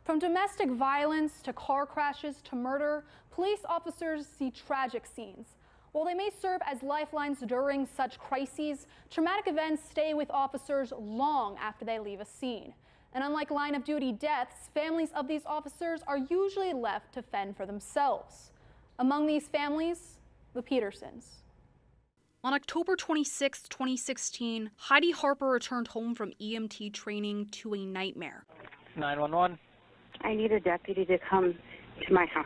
From domestic violence to car crashes to murder, police officers see tragic scenes. While they may serve as lifelines during such crises, traumatic events stay with officers long after they leave a scene. And unlike line-of-duty deaths, families of these officers are usually left to fend for themselves. Among these families, the Petersons. On October 26, 2016, Heidi Harper returned home from EMT training to a nightmare. 911. I need a deputy to come to my house.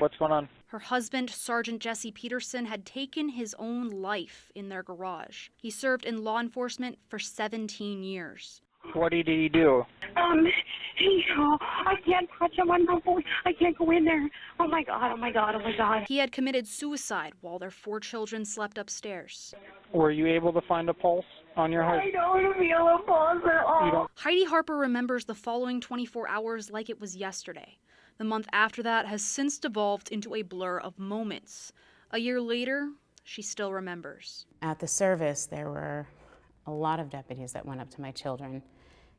What's going on? Her husband, Sergeant Jesse Peterson, had taken his own life in their garage. He served in law enforcement for 17 years. What did he do? I can't touch him on my phone. I can't go in there. Oh my God, oh my God, oh my God. He had committed suicide while their 4 children slept upstairs. Were you able to find a pulse on your husband? I don't feel a pulse at all. Heidi Harper remembers the following 24 hours like it was yesterday. The month after that has since devolved into a blur of moments. A year later, she still remembers. At the service, there were a lot of deputies that went up to my children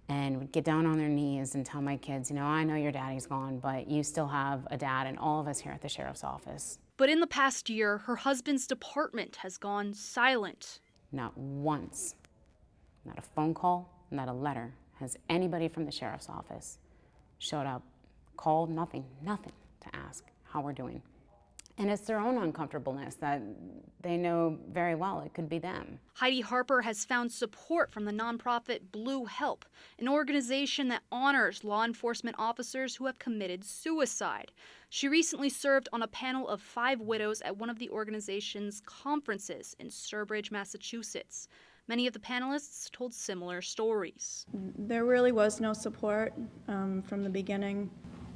and would get down on their knees and tell my kids, you know, I know your daddy's gone, but you still have a dad, and all of us here at the sheriff's office. But in the past year, her husband's department has gone silent. Not once, not a phone call, not a letter, has anybody from the sheriff's office showed up, called, nothing to ask how we're doing. And it's their own uncomfortableness that they know very well it could be them. Heidi Harper has found support from the nonprofit Blue Help, an organization that honors law enforcement officers who have committed suicide. She recently served on a panel of 5 widows at one of the organization's conferences in Sturbridge, Massachusetts. Many of the panelists told similar stories. There really was no support from the beginning.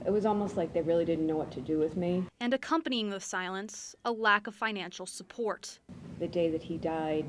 It was almost like they really didn't know what to do with me. And accompanying the silence, a lack of financial support. The day that he died,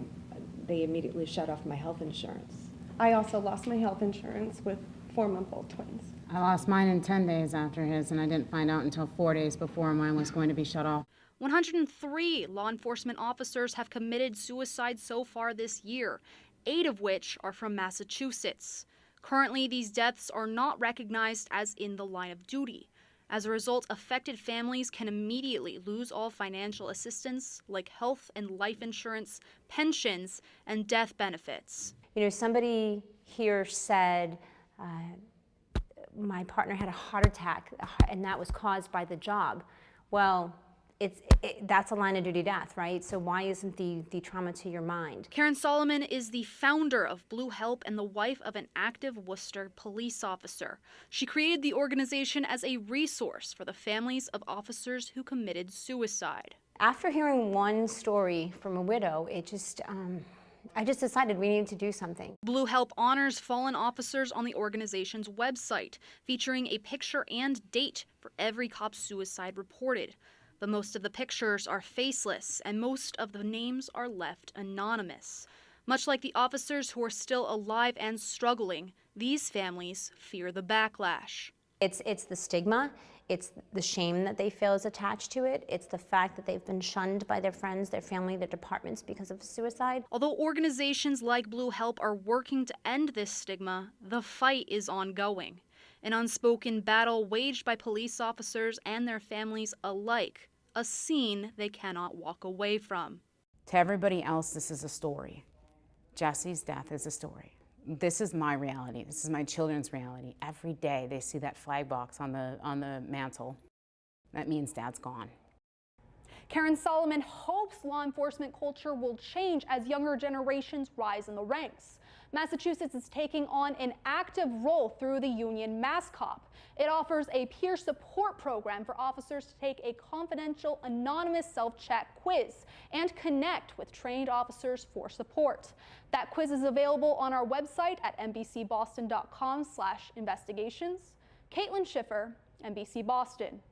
they immediately shut off my health insurance. I also lost my health insurance with 4-month-old twins. I lost mine in 10 days after his, and I didn't find out until 4 days before mine was going to be shut off. 103 law enforcement officers have committed suicide so far this year, 8 of which are from Massachusetts. Currently, these deaths are not recognized as in the line of duty. As a result, affected families can immediately lose all financial assistance like health and life insurance, pensions, and death benefits. You know, somebody here said, my partner had a heart attack and that was caused by the job. Well, that's a line of duty death, right? So why isn't the trauma to your mind? Karen Solomon is the founder of Blue Help and the wife of an active Worcester police officer. She created the organization as a resource for the families of officers who committed suicide. After hearing one story from a widow, I just decided we needed to do something. Blue Help honors fallen officers on the organization's website, featuring a picture and date for every cop suicide reported. But most of the pictures are faceless, and most of the names are left anonymous. Much like the officers who are still alive and struggling, these families fear the backlash. It's the stigma, it's the shame that they feel is attached to it, it's the fact that they've been shunned by their friends, their family, their departments because of suicide. Although organizations like Blue Help are working to end this stigma, the fight is ongoing. An unspoken battle waged by police officers and their families alike, a scene they cannot walk away from. To everybody else, this is a story. Jesse's death is a story. This is my reality. This is my children's reality. Every day they see that flag box on the mantle. That means Dad's gone. Karen Solomon hopes law enforcement culture will change as younger generations rise in the ranks. Massachusetts is taking on an active role through the union MassCop. It offers a peer support program for officers to take a confidential, anonymous self-check quiz and connect with trained officers for support. That quiz is available on our website at NBCBoston.com/investigations. Caitlin Schiffer, NBC Boston.